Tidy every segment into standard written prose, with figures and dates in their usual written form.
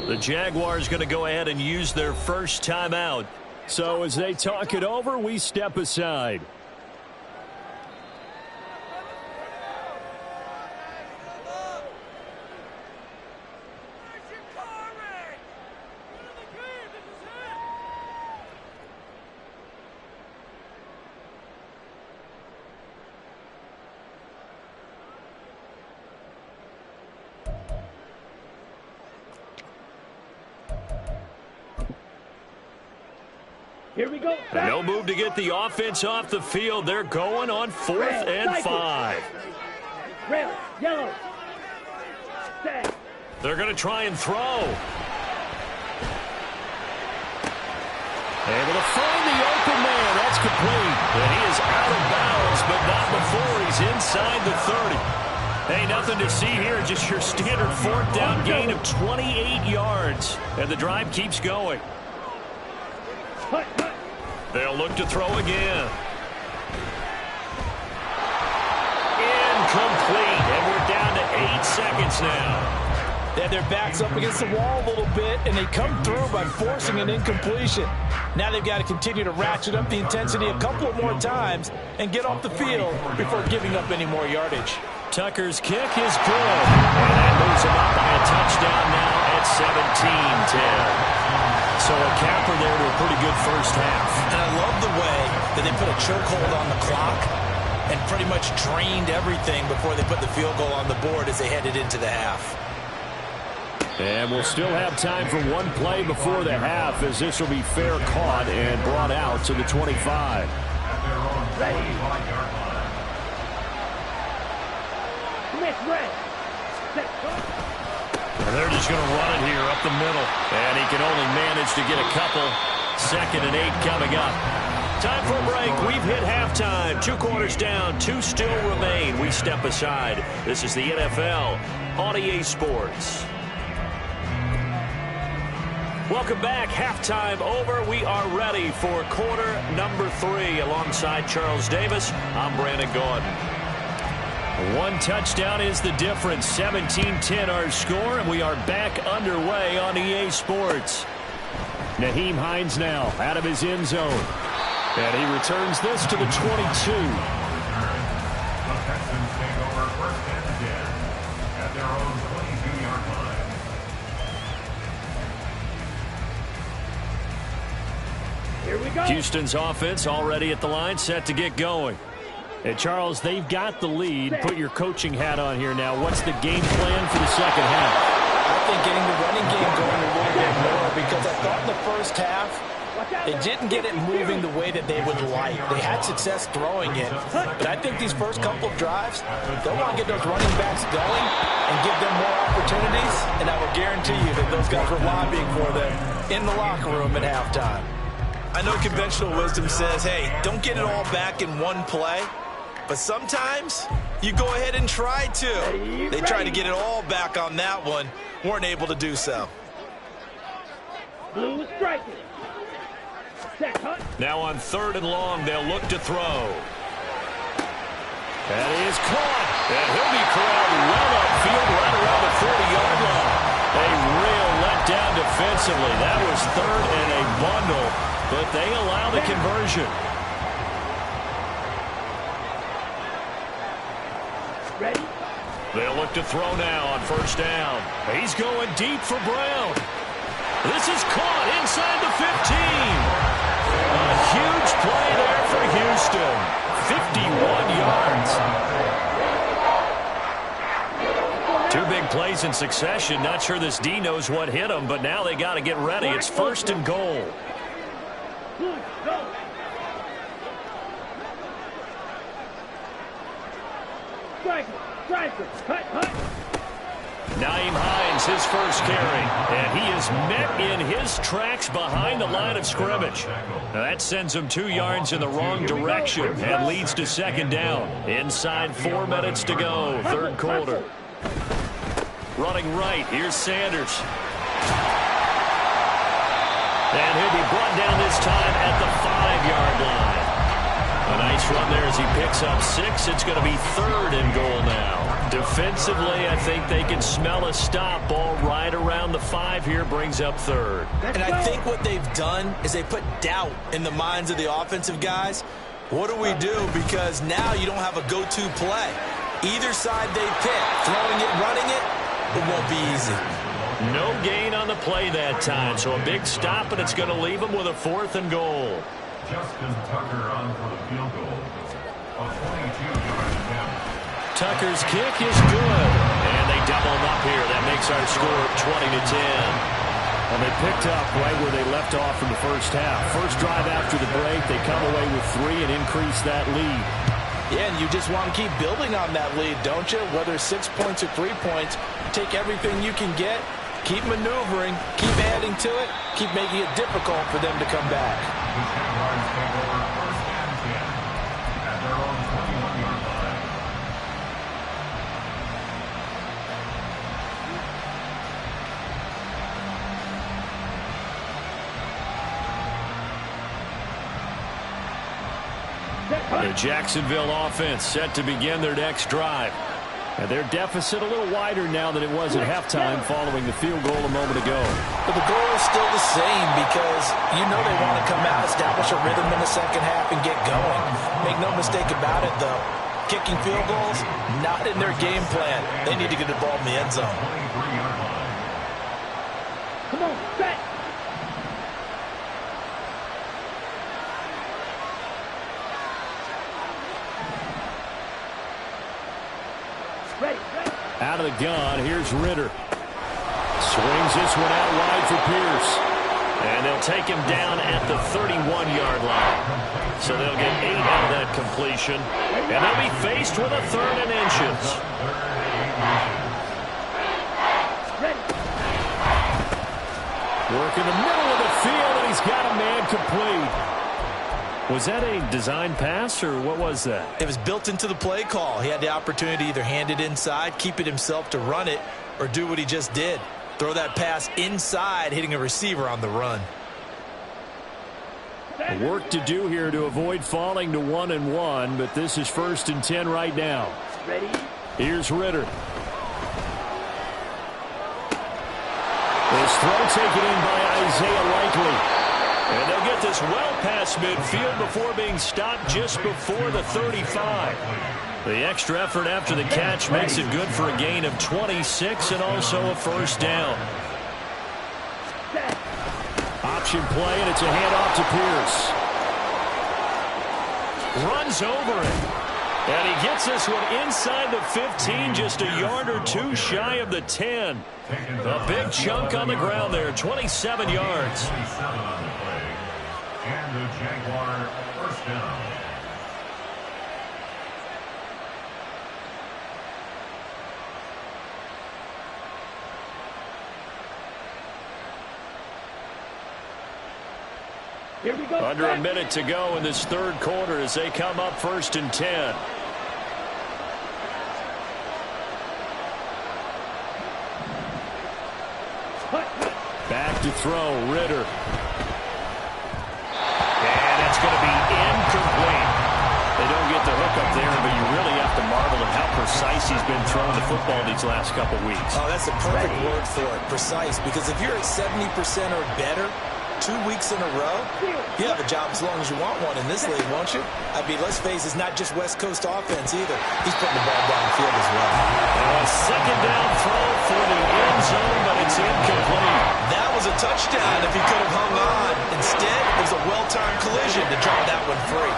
The Jaguars going to go ahead and use their first timeout. So as they talk it over, we step aside. Here we go. And no move to get the offense off the field. They're going on 4th and 5. Red, yellow. Set. They're going to try and throw. Able to find the open man. That's complete. And he is out of bounds, but not before he's inside the 30. Hey, nothing to see here. Just your standard 4th down gain of 28 yards. And the drive keeps going. They'll look to throw again. Incomplete. And we're down to 8 seconds now. They had their backs up against the wall a little bit, and they come through by forcing an incompletion. Now they've got to continue to ratchet up the intensity a couple of more times and get off the field before giving up any more yardage. Tucker's kick is good. And that moves him up by a touchdown now at 17-10. So a capper there to a pretty good first half. And I love the way that they put a chokehold on the clock and pretty much drained everything before they put the field goal on the board as they headed into the half. And we'll still have time for one play before the half, as this will be fair caught and brought out to the 25. And they're just going to run it here up the middle. And he can only manage to get a couple. 2nd and 8 coming up. Time for a break. We've hit halftime. 2 quarters down. 2 still remain. We step aside. This is the NFL on EA Sports. Welcome back. Halftime over. We are ready for quarter number 3. Alongside Charles Davis, I'm Brandon Gordon. 1 touchdown is the difference. 17-10 our score, and we are back underway on EA Sports. Naheem Hines now out of his end zone. And he returns this to the 22. Houston's offense already at the line, set to get going. And Charles, they've got the lead. Put your coaching hat on here now. What's the game plan for the second half? I think getting the running game going a little bit more, because I thought in the first half they didn't get it moving the way that they would like. They had success throwing it, but I think these first couple of drives, they'll want to get those running backs going and give them more opportunities, and I will guarantee you that those guys were lobbying for them in the locker room at halftime. I know conventional wisdom says, hey, don't get it all back in one play. But sometimes you go ahead and try to. They tried to get it all back on that one. Weren't able to do so. Blue striking. Now on 3rd and long, they'll look to throw. That is caught. And he'll be corralled well upfield right around the 40-yard line. A real letdown defensively. That was 3rd and a bundle, but they allow the conversion. Ready? They'll look to throw now on 1st down. He's going deep for Brown. This is caught inside the 15. A huge play there for Houston. 51 yards. 2 big plays in succession. Not sure this D knows what hit him, but now they got to get ready. It's 1st and goal. Nyheim Hines, his first carry, and he is met in his tracks behind the line of scrimmage. Now that sends him 2 yards in the wrong direction and leads to 2nd down. Inside 4 minutes to go, 3rd quarter. Running right, here's Sanders. And he'll be brought down this time at the 5-yard line. A nice run there as he picks up 6. It's going to be 3rd and goal now. Defensively, I think they can smell a stop. Ball right around the 5 here, brings up 3rd. And I think what they've done is they put doubt in the minds of the offensive guys. What do we do? Because now you don't have a go-to play. Either side they pick, throwing it, running it, it won't be easy. No gain on the play that time, so a big stop, and it's going to leave them with a 4th and goal. Justin Tucker on for the field goal. A 22-yard attempt. Tucker's kick is good, and they double him up here. That makes our score 20-10. Well, they picked up right where they left off in the first half. First drive after the break, they come away with 3 and increase that lead. Yeah, and you just want to keep building on that lead, don't you? Whether 6 points or 3 points, take everything you can get, keep maneuvering, keep adding to it, keep making it difficult for them to come back. The Jaguars take over 1st and 10 at their own 21-yard line. The Jacksonville offense set to begin their next drive. And their deficit a little wider now than it was at halftime following the field goal a moment ago. But the goal is still the same because you know they want to come out, establish a rhythm in the second half, and get going. Make no mistake about it, though. Kicking field goals, not in their game plan. They need to get the ball in the end zone. 23-yard line. Come on, set. Ready. Out of the gun, here's Ritter. Swings this one out wide for Pierce. And they'll take him down at the 31-yard line. So they'll get 8 out of that completion. And they'll be faced with a 3rd and inches. Ready. Work in the middle of the field, and he's got a man complete. Was that a design pass, or what was that? It was built into the play call. He had the opportunity to either hand it inside, keep it himself to run it, or do what he just did. Throw that pass inside, hitting a receiver on the run. Work to do here to avoid falling to 1-1, but this is 1st and 10 right now. Ready. Here's Ritter. This throw taken in by Isaiah Likely. And they'll get this well past midfield before being stopped just before the 35. The extra effort after the catch makes it good for a gain of 26 and also a 1st down. Option play, and it's a handoff to Pierce. Runs over it. And he gets this one inside the 15, just a yard or 2 shy of the 10. A big chunk on the ground there, 27 yards. 27 on the play. And the Jaguar 1st down. Here we go. Under a minute to go in this 3rd quarter as they come up 1st and 10. Back to throw, Ritter. And it's going to be incomplete. They don't get the hook up there, but you really have to marvel at how precise he's been throwing the football these last couple weeks. Oh, that's the perfect word for it, precise. Because if you're at 70% or better 2 weeks in a row, you have a job as long as you want one in this league, won't you? I mean, let's face it, it's not just West Coast offense either. He's putting the ball downfield as well. A 2nd down throw for the end zone, but it's incomplete. That was a touchdown if he could have hung on. Instead, it was a well-timed collision to draw that one free.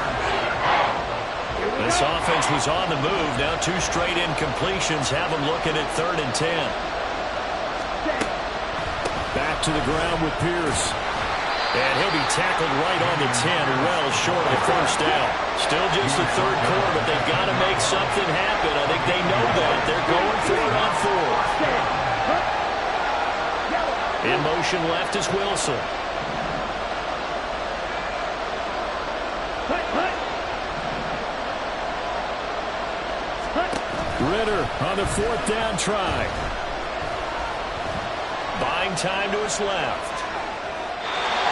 This offense was on the move. Now 2 straight incompletions have them looking at 3rd and 10. Back to the ground with Pierce. And he'll be tackled right on the 10, well short of the 1st down. Still just the 3rd quarter, but they've got to make something happen. I think they know that. They're going for it on 4. In motion left is Wilson. Ritter on the 4th down try. Buying time to his left.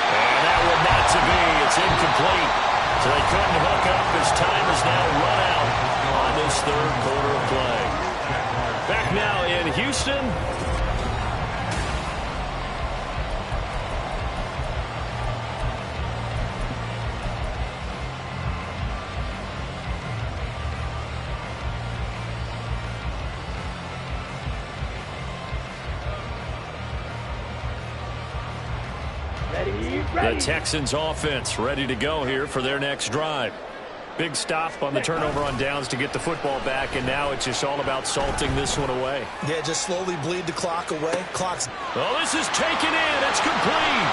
And that one not to be. It's incomplete. So they couldn't hook up as time is now run out on this third quarter of play. Back now in Houston. The Texans offense ready to go here for their next drive. Big stop on the turnover on downs to get the football back, and now it's just all about salting this one away. Yeah, just slowly bleed the clock away. Clock's... Oh, this is taken in. It's complete.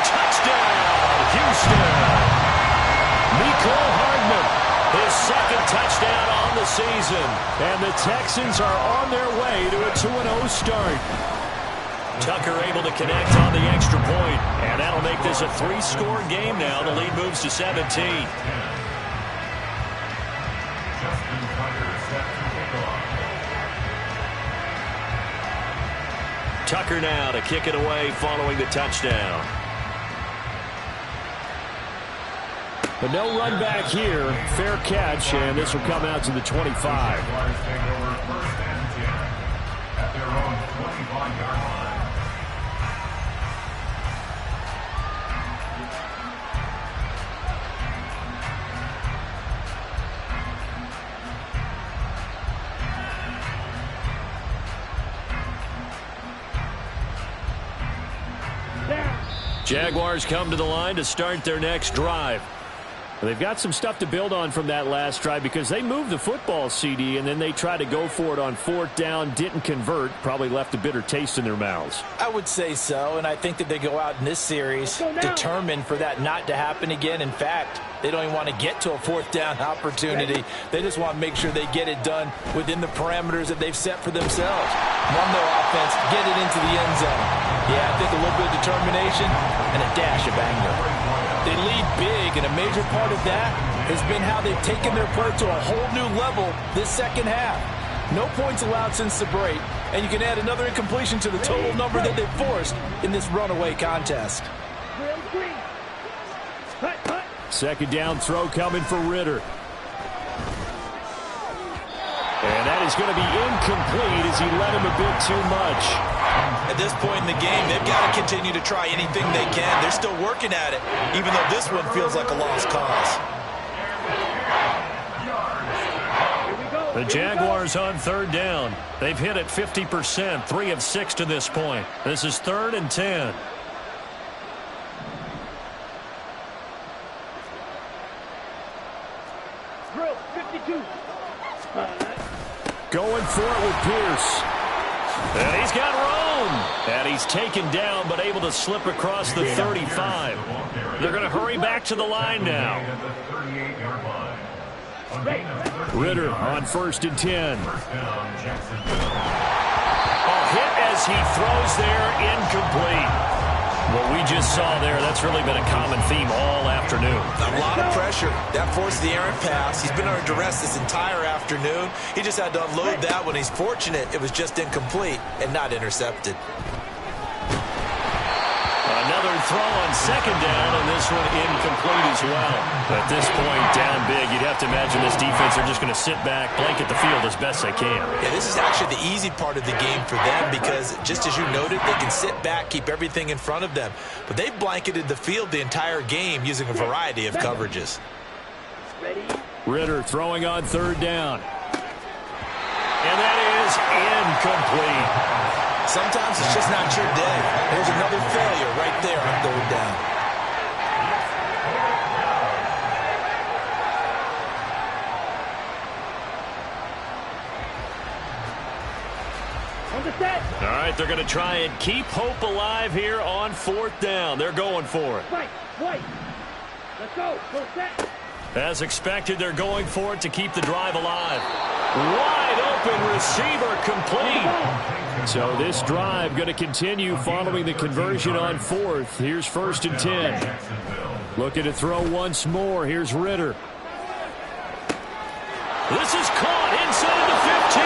Touchdown, Houston. Mecole Hardman. His second touchdown on the season. And the Texans are on their way to a 2-0 start. Tucker able to connect on the extra point. And that'll make this a 3-score game now. The lead moves to 17. Tucker now to kick it away following the touchdown. But no run back here. Fair catch, and this will come out to the 25. At their own 25-yard line. Jaguars come to the line to start their next drive. They've got some stuff to build on from that last drive because they moved the football, CD, and then they tried to go for it on fourth down, didn't convert, probably left a bitter taste in their mouths. I would say so, and I think that they go out in this series determined for that not to happen again. In fact, they don't even want to get to a fourth down opportunity. They just want to make sure they get it done within the parameters that they've set for themselves. Run their offense, get it into the end zone. Yeah, I think a little bit of determination and a dash of anger. They lead big, and a major part of that has been how they've taken their play to a whole new level this second half. No points allowed since the break, and you can add another incompletion to the total number that they've forced in this runaway contest. Second down throw coming for Ritter. And that is going to be incomplete as he led him a bit too much. At this point in the game, they've got to continue to try anything they can. They're still working at it, even though this one feels like a lost cause. The Jaguars on third down. They've hit it 50%, 3 of 6 to this point. This is 3rd and 10. Drill, 52. Going for it with Pierce. And he's got room. And he's taken down, but able to slip across the 35. They're going to hurry back to the line now. Ritter on 1st and 10. A hit as he throws there, incomplete. What we just saw there, that's really been a common theme all afternoon. A lot of pressure. That forced the errant pass. He's been under duress this entire afternoon. He just had to unload that one. He's fortunate it was just incomplete and not intercepted. Another throw on second down, and this one incomplete as well. At this point, down big, you'd have to imagine this defense are just going to sit back, blanket the field as best they can. Yeah, this is actually the easy part of the game for them because, just as you noted, they can sit back, keep everything in front of them. But they've blanketed the field the entire game using a variety of coverages. Ritter throwing on 3rd down. And that is incomplete. Sometimes it's just not your day. There's another failure right there on 3rd down. All right, they're going to try and keep hope alive here on 4th down. They're going for it. White. Let's go. Go set. As expected, they're going for it to keep the drive alive. Wide open receiver complete. So this drive going to continue following the conversion on 4th. Here's 1st and 10. Looking to throw once more. Here's Ritter. This is caught inside the 15.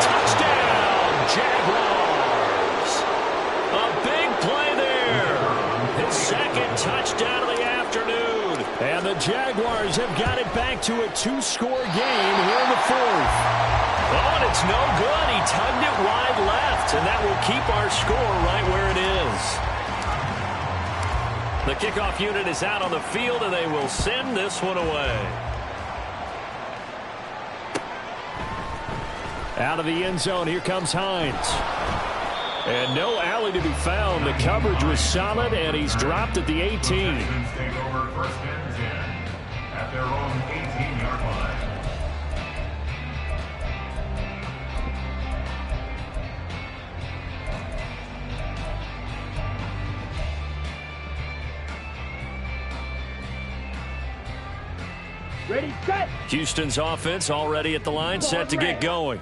Touchdown, Jaguars. A Jaguars have got it back to a 2-score game here in the fourth. Oh, and it's no good. He tugged it wide left, and that will keep our score right where it is. The kickoff unit is out on the field, and they will send this one away. Out of the end zone, here comes Hines. And no alley to be found. The coverage was solid, and he's dropped at the 18. Texans take over first and 10 at their own 18-yard line. Ready, set. Houston's offense already at the line, set to get going.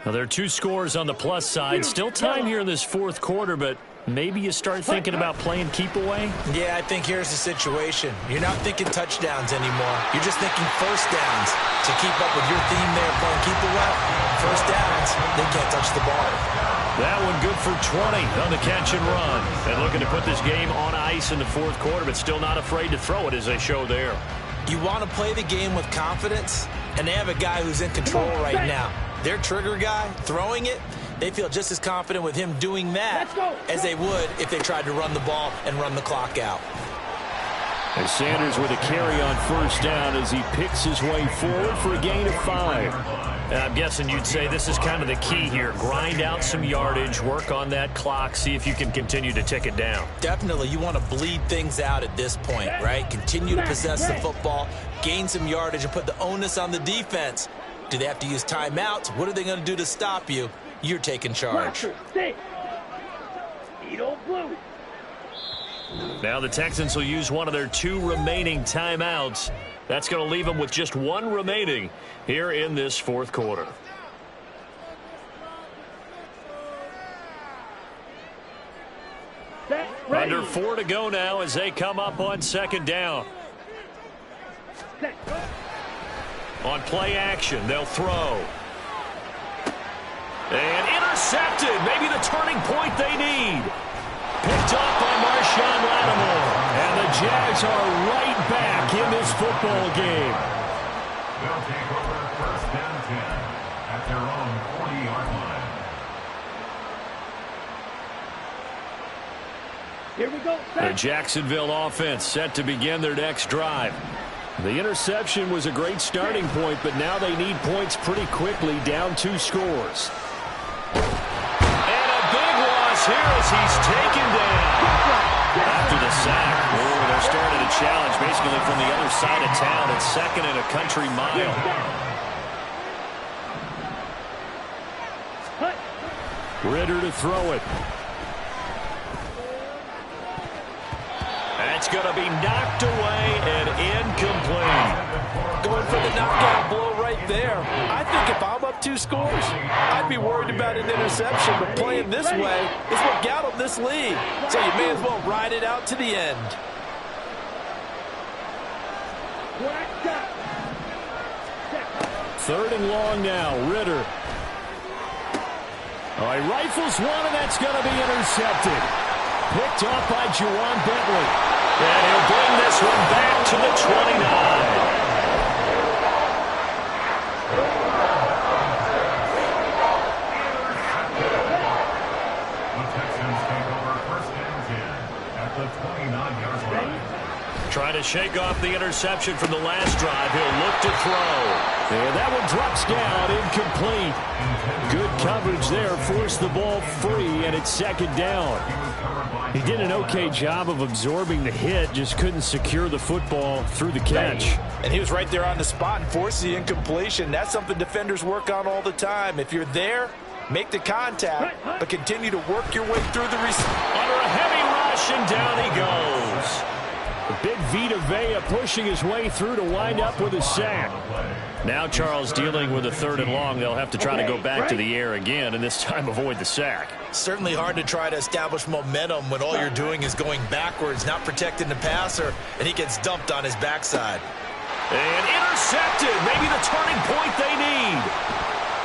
Now, there are 2 scores on the plus side. Still time here in this fourth quarter, but maybe you start thinking about playing keep away? Yeah, I think here's the situation. You're not thinking touchdowns anymore. You're just thinking first downs. To keep up with your theme there, playing keep away, first downs, they can't touch the ball. That one good for 20 on the catch and run. And looking to put this game on ice in the fourth quarter, but still not afraid to throw it as they show there. You want to play the game with confidence, and they have a guy who's in control right now. Their trigger guy, throwing it, they feel just as confident with him doing that as they would if they tried to run the ball and run the clock out. And Sanders with a carry on first down as he picks his way forward for a gain of 5. And I'm guessing you'd say this is kind of the key here. Grind out some yardage, work on that clock, see if you can continue to tick it down. Definitely, you want to bleed things out at this point, right? Continue to possess the football, gain some yardage, and put the onus on the defense. Do they have to use timeouts? What are they going to do to stop you? You're taking charge. Now the Texans will use one of their 2 remaining timeouts. That's going to leave them with just 1 remaining here in this fourth quarter. Under 4 to go now as they come up on second down. On play action, they'll throw. And intercepted. Maybe the turning point they need. Picked up by Marshawn Lattimore. And the Jags are right back in this football game. They'll take over first and 10 at their own 40-yard line. Here we go. The Jacksonville offense set to begin their next drive. The interception was a great starting point, but now they need points pretty quickly, down 2 scores. And a big loss here as he's taken down. After the sack, they're starting to challenge basically from the other side of town. It's second and a country mile. Ritter to throw it. That's going to be knocked away and incomplete. Going for the knockout blow right there. I think if I'm up 2 scores, I'd be worried about an interception, but playing this way is what got them this lead. So you may as well ride it out to the end. Third and long now, Ritter. Oh, he rifles one, and that's going to be intercepted. Picked off by Juwan Bentley. And he'll bring this one back to the 29. The Texans take over first and 10 at the 29-yard line. Trying to shake off the interception from the last drive. He'll look to throw. And that one drops down, incomplete. Good coverage there, forced the ball free, and it's second down. He did an okay job of absorbing the hit, just couldn't secure the football through the catch. And he was right there on the spot and forced the incompletion. That's something defenders work on all the time. If you're there, make the contact, but continue to work your way through the under a heavy rush, and down he goes. The big Vita Vea pushing his way through to wind up with a sack. Now Charles dealing with a third and long. They'll have to try to go back to the air again, and this time avoid the sack. Certainly hard to try to establish momentum when all you're doing is going backwards, not protecting the passer, and he gets dumped on his backside. And intercepted. Maybe the turning point they need.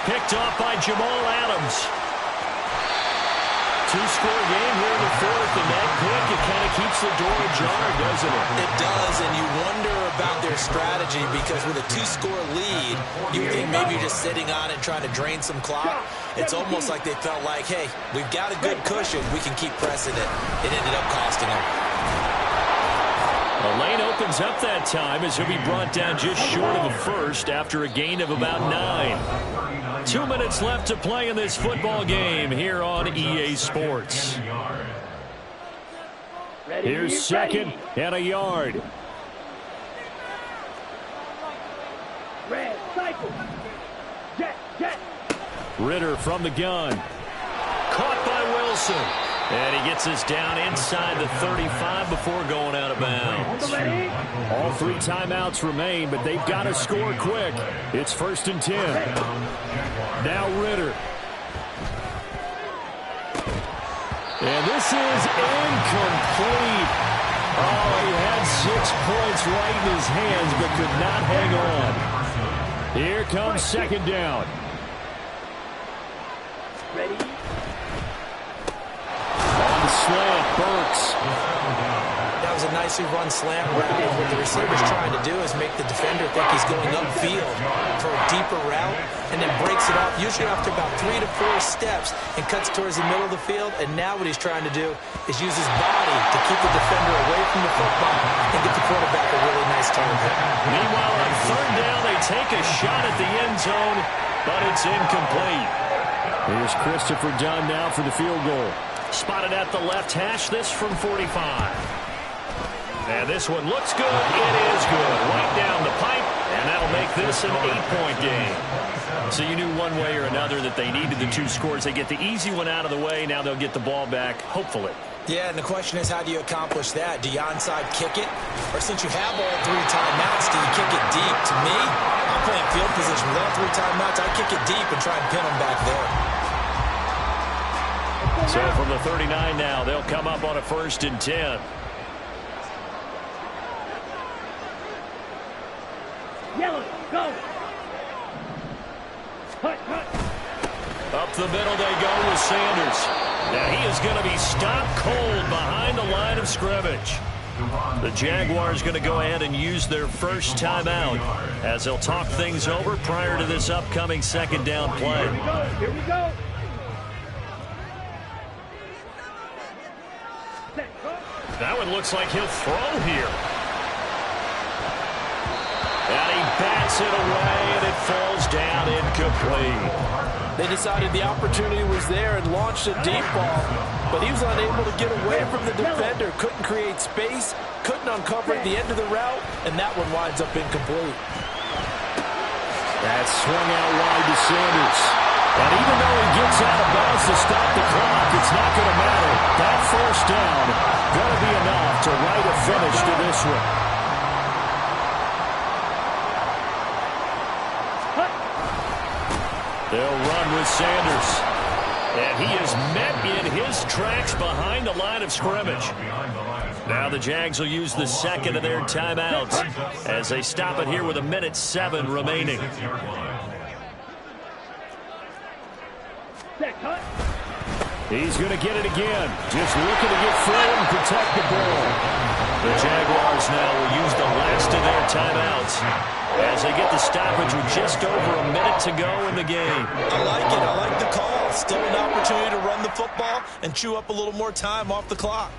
Picked off by Jamal Adams. two-score game here in the fourth, and that pick, it kind of keeps the door ajar, doesn't it? It does, and you wonder about their strategy because with a two-score lead, you think maybe you're just sitting on it trying to drain some clock. It's almost like they felt like, hey, we've got a good cushion. We can keep pressing it. It ended up costing them. The lane opens up that time as he'll be brought down just short of a first after a gain of about 9. 2 minutes left to play in this football game here on EA Sports. Here's second and a yard. Red, cycle. Jet, jet. Ritter from the gun. Caught by Wilson. And he gets us down inside the 35 before going out of bounds. All 3 timeouts remain, but they've got to score quick. It's 1st and 10. Now Ritter. And this is incomplete. Oh, he had 6 points right in his hands, but could not hang on. Here comes 2nd down. Ready? Slant, Burks. That was a nicely run slant route. What the receiver's trying to do is make the defender think he's going upfield for a deeper route and then breaks it off, usually after about 3 to 4 steps, and cuts towards the middle of the field. And now what he's trying to do is use his body to keep the defender away from the football and get the quarterback a really nice target. Meanwhile, on 3rd down, they take a shot at the end zone, but it's incomplete. Here's Christopher Dunn now for the field goal. Spotted at the left hash, this from 45. And this one looks good. It is good. Right down the pipe, and that'll make this an 8-point game. So you knew one way or another that they needed the 2 scores. They get the easy one out of the way. Now they'll get the ball back, hopefully. Yeah, and the question is, how do you accomplish that? Do you onside kick it? Or since you have all 3 timeouts, do you kick it deep? To me, I'm playing field position. With all 3 timeouts, I kick it deep and try and pin them back there. So from the 39 now, they'll come up on a 1st and 10. Yellow, go. Cut, cut. Up the middle they go with Sanders. Now he is going to be stopped cold behind the line of scrimmage. The Jaguars going to go ahead and use their first timeout as they'll talk things over prior to this upcoming 2nd down play. Here we go. That one looks like he'll throw here. And he bats it away, and it falls down incomplete. They decided the opportunity was there and launched a deep ball, but he was unable to get away from the defender, couldn't create space, couldn't uncover at the end of the route, and that one winds up incomplete. That swung out wide to Sanders. And even though he gets out of bounds to stop the clock, it's not going to matter. That 1st down going to be enough to write a finish to this one. They'll run with Sanders. And he is met in his tracks behind the line of scrimmage. Now the Jags will use the 2nd of their timeouts as they stop it here with 1:07 remaining. He's going to get it again. Just looking to get free and protect the ball. The Jaguars now will use the last of their timeouts as they get the stoppage with just over a minute to go in the game. I like it. I like the call. Still an opportunity to run the football and chew up a little more time off the clock.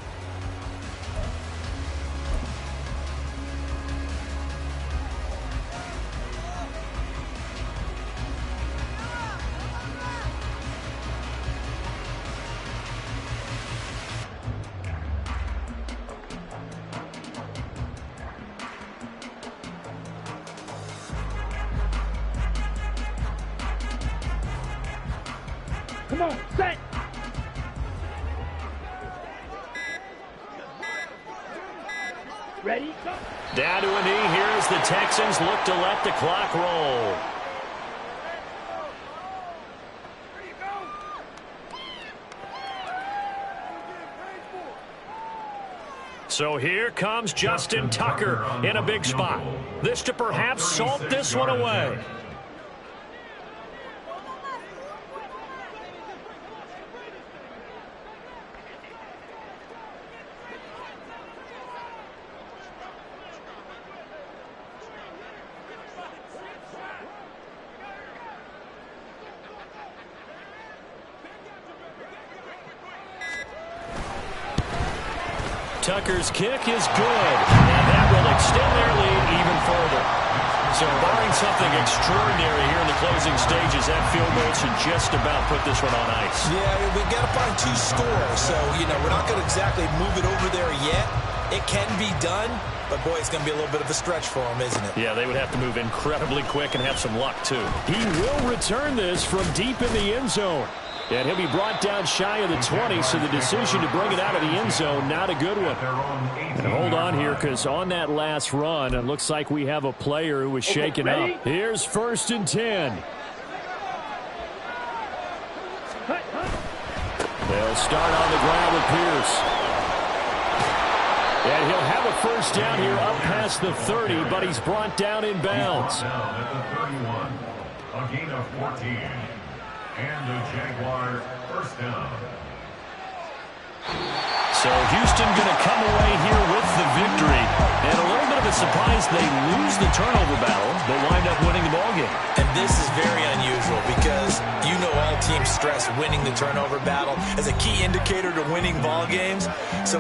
Come on, set. Ready, go. Down to a knee here as the Texans look to let the clock roll. So here comes Justin Tucker in a big spot. This to perhaps salt this one away. Tucker's kick is good, and that will extend their lead even further. So barring something extraordinary here in the closing stages, that field goal should just about put this one on ice. Yeah, we got to find 2 scores, so, we're not going to exactly move it over there yet. It can be done, but, boy, it's going to be a little bit of a stretch for them, isn't it? Yeah, they would have to move incredibly quick and have some luck, too. He will return this from deep in the end zone. And he'll be brought down shy of the 20, so the decision to bring it out of the end zone, not a good one. And hold on here, because on that last run, it looks like we have a player who was shaken up. Here's 1st and 10. They'll start on the ground with Pierce. And he'll have a first down here up past the 30, but he's brought down in bounds. Down at the 31, a gain of 14. And the Jaguars first down. So Houston going to come away here with the victory. And a little bit of a surprise, they lose the turnover battle, but wind up winning the ballgame. And this is very unusual because all teams stress winning the turnover battle as a key indicator to winning ball games. So